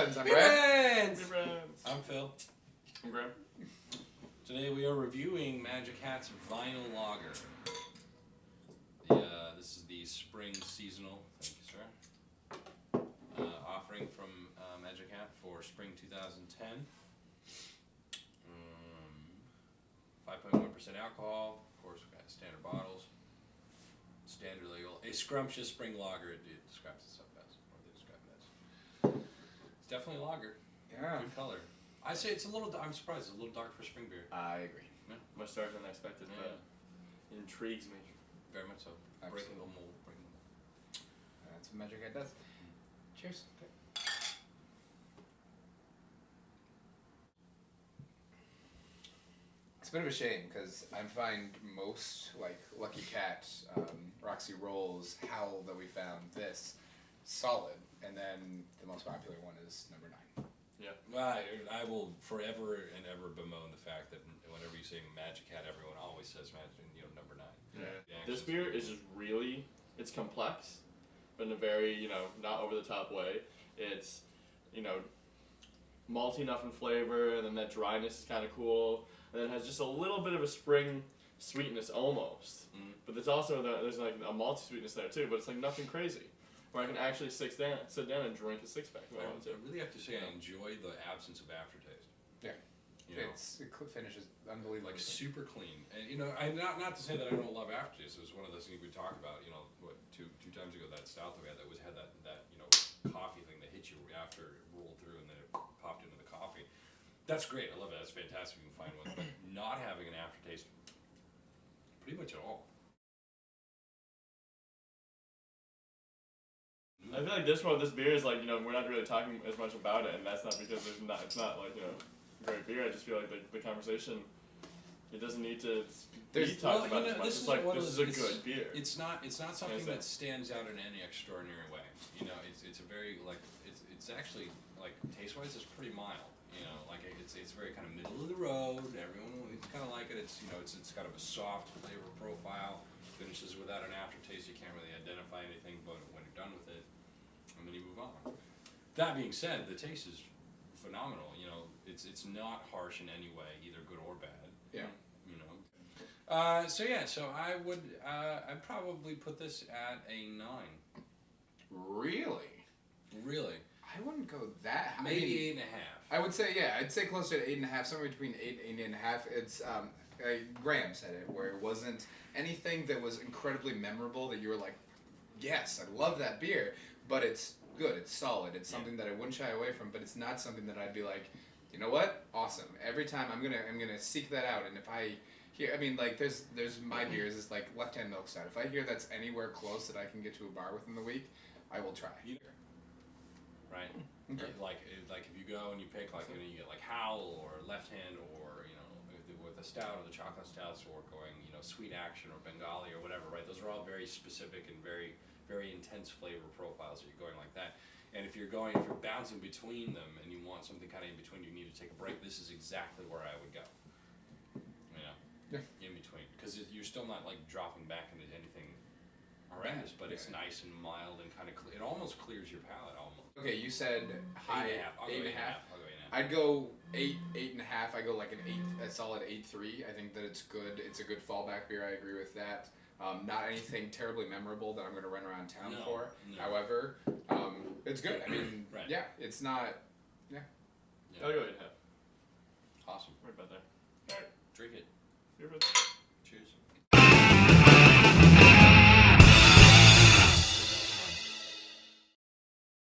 Friends. I'm Brad. Friends. I'm Phil. I'm Graham. Today we are reviewing Magic Hat's Vinyl Lager. This is the spring seasonal, thank you sir, offering from Magic Hat for spring 2010. 5.1% alcohol, of course we've got standard bottles, standard legal, a scrumptious spring lager, it describes itself as, or they describe it as. It's definitely a lager. Yeah. Good color. I say it's a little, I'm surprised, it's a little dark for spring beer. I agree. Yeah. Much darker than I expected, Yeah. but it intrigues me. Very much so. Breaking the mold. That's what Magic Hat does. Cheers. Okay. It's a bit of a shame because I find most, like Lucky Cat, Roxy Rolls, Howl that we found, this solid, and then the most popular one is number 9. Yeah. Well, I will forever and ever bemoan the fact that whenever you say Magic Hat, everyone always says number 9. Yeah. This beer is just really, it's complex, but in a very, not over the top way. It's, malty enough in flavor, and then that dryness is kind of cool, and then it has just a little bit of a spring sweetness almost. Mm. But But there's also there's like a malty sweetness there too, but it's like nothing crazy. Where I can actually sit down and drink a 6-pack if I want to. I really have to say I enjoy the absence of aftertaste. Yeah. You know, It finishes unbelievably. like super clean, and I not to say that I don't love aftertaste. It was one of those things we talked about. Two times ago, that stout that we had that had that coffee thing that hit you after it rolled through and then it popped into the coffee. That's great. I love it. That's fantastic. You can find one, but not having an aftertaste, pretty much at all. I feel like this beer is like, we're not really talking as much about it, and that's not because it's not like, great beer. I just feel like the conversation, it doesn't need to be talked about as much. It's like, this is a good beer. It's not something that stands out in any extraordinary way. It's a very, it's actually, taste-wise, it's pretty mild. It's very kind of middle of the road. Everyone kind of like it. It's kind of a soft flavor profile. Finishes without an aftertaste. You can't really identify anything, but when you're done with it, and then you move on. That being said, the taste is phenomenal. It's not harsh in any way, either good or bad. Yeah. So I would I'd probably put this at a 9. Really? Really? I wouldn't go that high. Maybe 8.5. I would say, I'd say closer to 8.5, somewhere between 8 and 8.5. It's, Graham said it, where it wasn't anything that was incredibly memorable that you were like, yes, I love that beer, but it's good, it's solid, it's something that I wouldn't shy away from, but it's not something that I'd be like, you know what, awesome. Every time I'm gonna seek that out, and if I hear, there's my beers, it's like Left Hand Milk Stout. If I hear that's anywhere close that I can get to a bar within the week, I will try. Right. Okay. Like if you go and you pick you get Howl or Left Hand or with the stout or the chocolate stouts or going Sweet Action or Bengali or whatever, right? Those are all very specific and very very intense flavor profiles that you're going like that. And if you're bouncing between them and you want something kind of in between, you need to take a break. This is exactly where I would go. In between, because you're still not dropping back into anything horrendous, but it's nice and mild and kind of it almost clears your palate almost. Okay, you said high 8.5. I'll go 8.5. I'd go 8.5. I go like a solid 8.3. I think that it's good. It's a good fallback beer. I agree with that. Not anything terribly memorable that I'm going to run around town for. No. However, it's good. Right. Yeah, it's not. Yeah. I'll go 8.5. Awesome. Right about there. Drink it. Beer Friends.